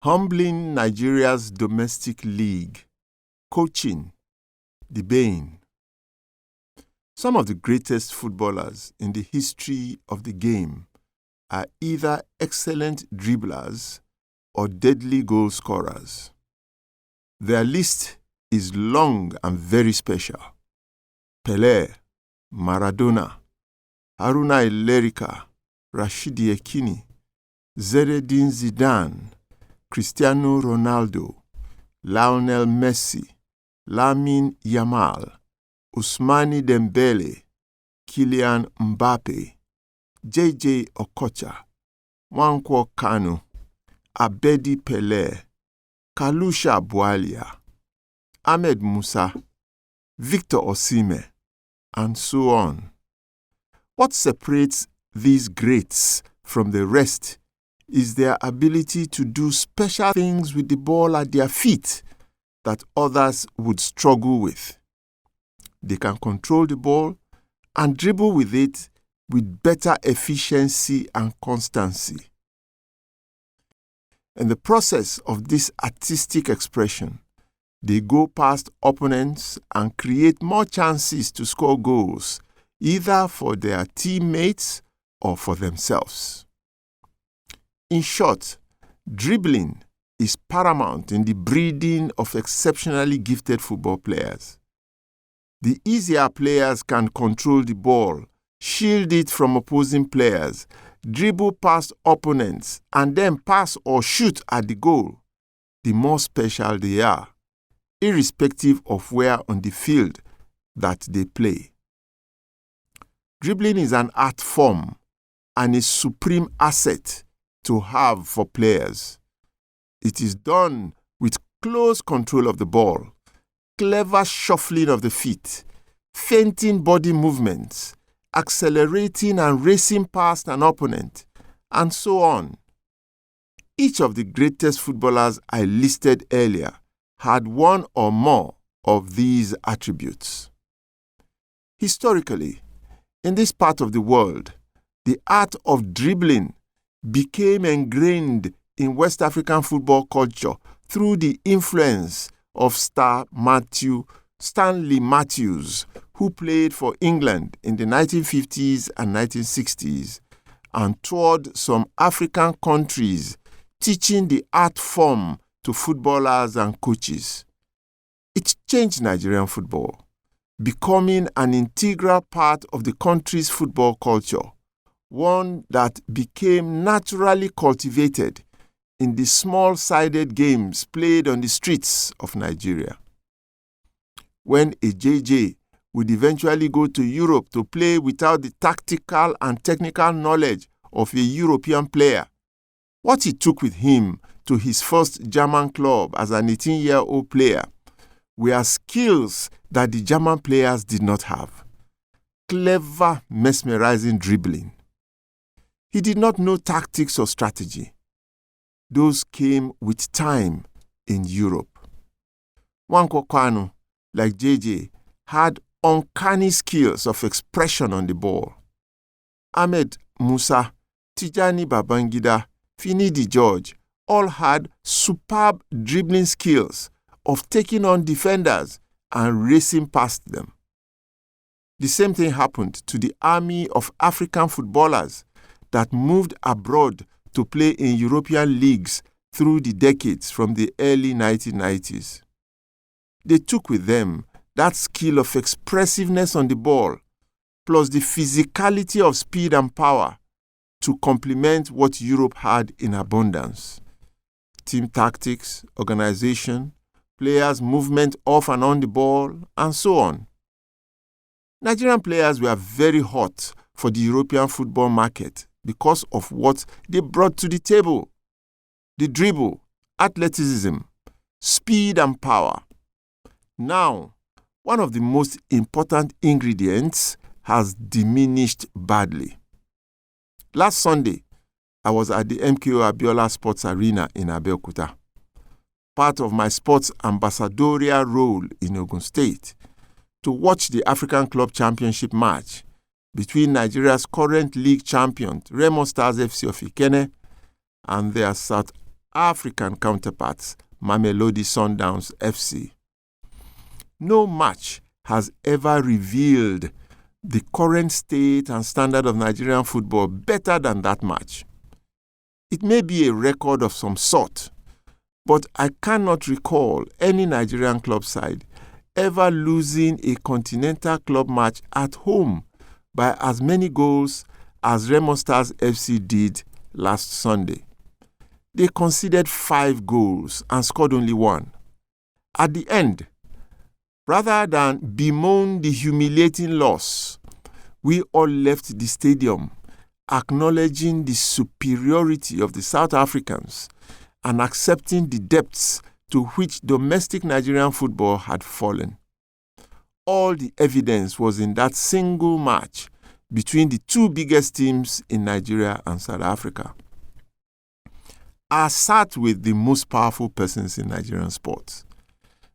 Humbling Nigeria's domestic league. Coaching, the bane. Some of the greatest footballers in the history of the game are either excellent dribblers or deadly goal scorers. Their list is long and very special. Pelé, Maradona, Haruna Ilerika, Rashidi Yekini, Zinedine Zidane, Cristiano Ronaldo, Lionel Messi, Lamine Yamal, Ousmane Dembele, Kylian Mbappe, JJ Okocha, Nwankwo Kanu, Abedi Pelé, Kalusha Bwalia, Ahmed Musa, Victor Osimhen, and so on. What separates these greats from the rest is their ability to do special things with the ball at their feet that others would struggle with. They can control the ball and dribble with it with better efficiency and constancy. In the process of this artistic expression, they go past opponents and create more chances to score goals, either for their teammates or for themselves. In short, dribbling is paramount in the breeding of exceptionally gifted football players. The easier players can control the ball, shield it from opposing players, dribble past opponents, and then pass or shoot at the goal, the more special they are, irrespective of where on the field that they play. Dribbling is an art form and a supreme asset to have for players. It is done with close control of the ball, clever shuffling of the feet, feinting body movements, accelerating and racing past an opponent, and so on. Each of the greatest footballers I listed earlier had one or more of these attributes. Historically, in this part of the world, the art of dribbling became ingrained in West African football culture through the influence of star Stanley Matthews, who played for England in the 1950s and 1960s and toured some African countries teaching the art form to footballers and coaches. It changed Nigerian football, becoming an integral part of the country's football culture, one that became naturally cultivated in the small-sided games played on the streets of Nigeria. When a JJ would eventually go to Europe to play without the tactical and technical knowledge of a European player, what he took with him to his first German club as an 18-year-old player were skills that the German players did not have. Clever, mesmerizing dribbling. He did not know tactics or strategy. Those came with time in Europe. Nwankwo Kanu, like JJ, had uncanny skills of expression on the ball. Ahmed Musa, Tijani Babangida, Finidi George all had superb dribbling skills of taking on defenders and racing past them. The same thing happened to the army of African footballers that moved abroad to play in European leagues through the decades from the early 1990s. They took with them that skill of expressiveness on the ball, plus the physicality of speed and power to complement what Europe had in abundance. Team tactics, organization, players' movement off and on the ball, and so on. Nigerian players were very hot for the European football market because of what they brought to the table: the dribble, athleticism, speed and power. Now, one of the most important ingredients has diminished badly. Last Sunday, I was at the MKO Abiola Sports Arena in Abeokuta, part of my sports ambassadorial role in Ogun State, to watch the African Club Championship match between Nigeria's current league champion, Remo Stars FC of Ikene, and their South African counterparts, Mamelodi Sundowns FC. No match has ever revealed the current state and standard of Nigerian football better than that match. It may be a record of some sort, but I cannot recall any Nigerian club side ever losing a continental club match at home by as many goals as Remo Stars FC did last Sunday. They conceded 5 goals and scored only 1. At the end, rather than bemoan the humiliating loss, we all left the stadium acknowledging the superiority of the South Africans and accepting the depths to which domestic Nigerian football had fallen. All the evidence was in that single match between the two biggest teams in Nigeria and South Africa. I sat with the most powerful persons in Nigerian sports: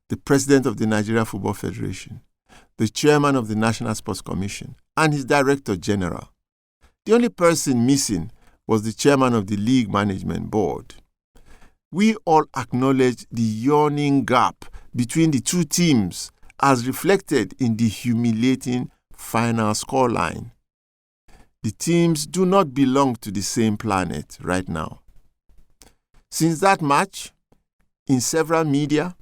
the president of the Nigeria Football Federation, the chairman of the National Sports Commission, and his director general. The only person missing was the chairman of the League Management Board. We all acknowledged the yawning gap between the two teams as reflected in the humiliating final scoreline. The teams do not belong to the same planet right now. Since that match, in several media,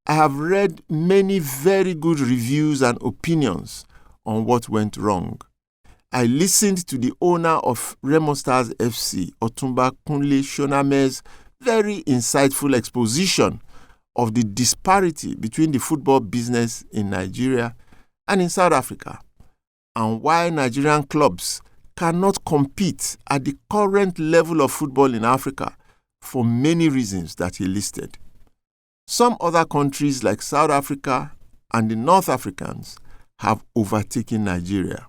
I have read many very good reviews and opinions on what went wrong. I listened to the owner of Remo Stars FC, Otumba Kunle Shoname's very insightful exposition of the disparity between the football business in Nigeria and in South Africa, and why Nigerian clubs cannot compete at the current level of football in Africa for many reasons that he listed. Some other countries like South Africa and the North Africans have overtaken Nigeria.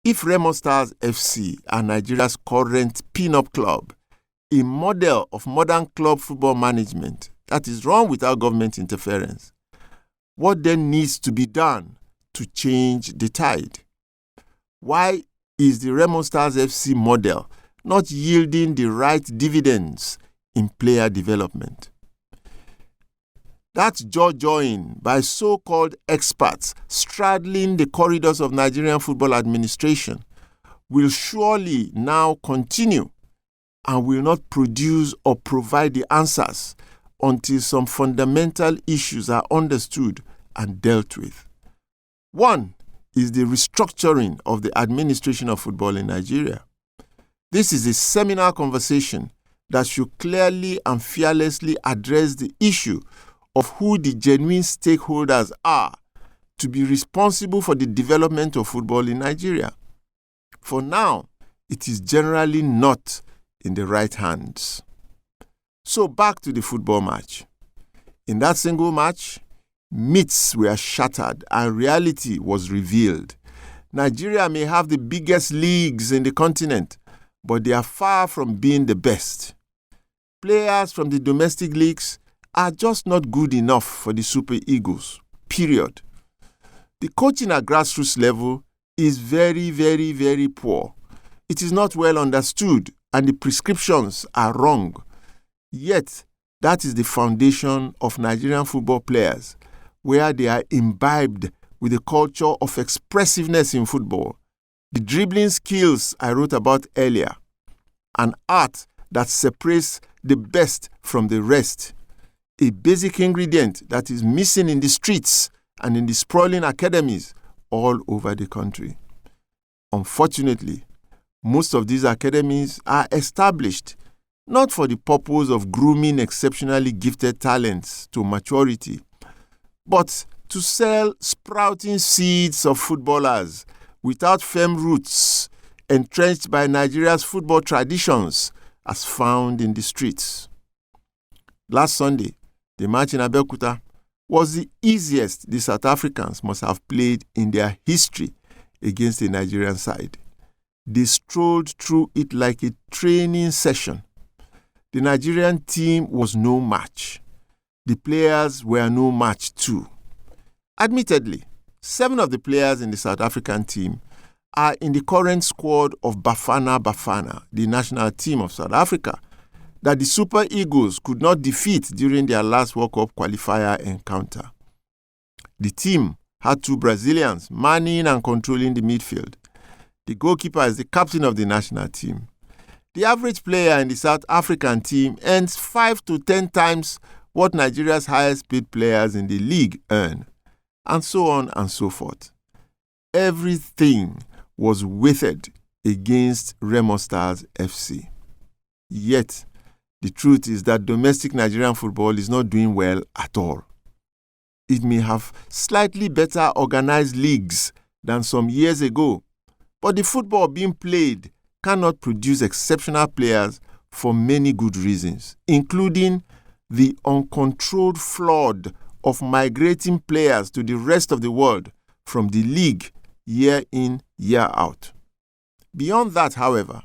If Remo Stars FC are Nigeria's current pin-up club, a model of modern club football management that is run without government interference, what then needs to be done to change the tide? Why is the Remo Stars FC model not yielding the right dividends in player development? That jaw-jawing by so-called experts straddling the corridors of Nigerian football administration will surely now continue and will not produce or provide the answers until some fundamental issues are understood and dealt with. One is the restructuring of the administration of football in Nigeria. This is a seminal conversation that should clearly and fearlessly address the issue of who the genuine stakeholders are to be responsible for the development of football in Nigeria. For now, it is generally not in the right hands. So back to the football match. In that single match, myths were shattered and reality was revealed. Nigeria may have the biggest leagues in the continent, but they are far from being the best. Players from the domestic leagues are just not good enough for the Super Eagles, period. The coaching at grassroots level is very, very, very poor. It is not well understood and the prescriptions are wrong. Yet, that is the foundation of Nigerian football players, where they are imbibed with the culture of expressiveness in football, the dribbling skills I wrote about earlier, an art that separates the best from the rest, a basic ingredient that is missing in the streets and in the sprawling academies all over the country. Unfortunately, most of these academies are established not for the purpose of grooming exceptionally gifted talents to maturity, but to sell sprouting seeds of footballers without firm roots entrenched by Nigeria's football traditions as found in the streets. Last Sunday, the match in Abeokuta was the easiest the South Africans must have played in their history against the Nigerian side. They strolled through it like a training session. The Nigerian team was no match. The players were no match too. Admittedly, 7 of the players in the South African team are in the current squad of Bafana Bafana, the national team of South Africa, that the Super Eagles could not defeat during their last World Cup qualifier encounter. The team had two Brazilians manning and controlling the midfield. The goalkeeper is the captain of the national team. The average player in the South African team earns 5 to 10 times what Nigeria's highest paid players in the league earn, and so on and so forth. Everything was weighted against Remo Stars FC. Yet, the truth is that domestic Nigerian football is not doing well at all. It may have slightly better organized leagues than some years ago, but the football being played cannot produce exceptional players for many good reasons, including the uncontrolled flood of migrating players to the rest of the world from the league year in, year out. Beyond that, however,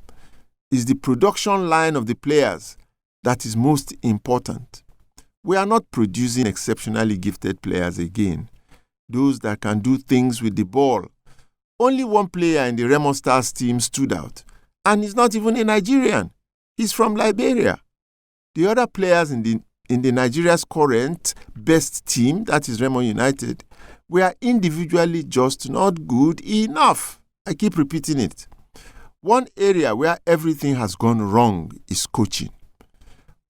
is the production line of the players that is most important. We are not producing exceptionally gifted players again, those that can do things with the ball. Only one player in the Remo Stars team stood out, and he's not even a Nigerian. He's from Liberia. The other players in the Nigeria's current best team, that is Remo United, were individually just not good enough. I keep repeating it. One area where everything has gone wrong is coaching.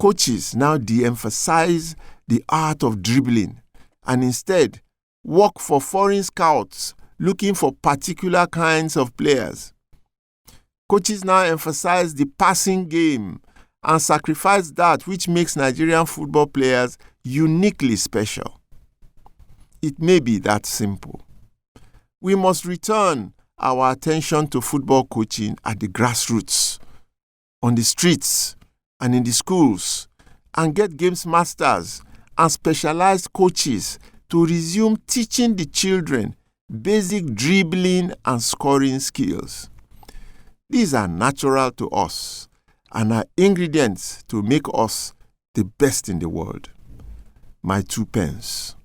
Coaches now de-emphasize the art of dribbling and instead work for foreign scouts looking for particular kinds of players. Coaches now emphasize the passing game and sacrifice that which makes Nigerian football players uniquely special. It may be that simple. We must return our attention to football coaching at the grassroots, on the streets and in the schools, and get games masters and specialized coaches to resume teaching the children basic dribbling and scoring skills. These are natural to us and are ingredients to make us the best in the world. My 2 pence.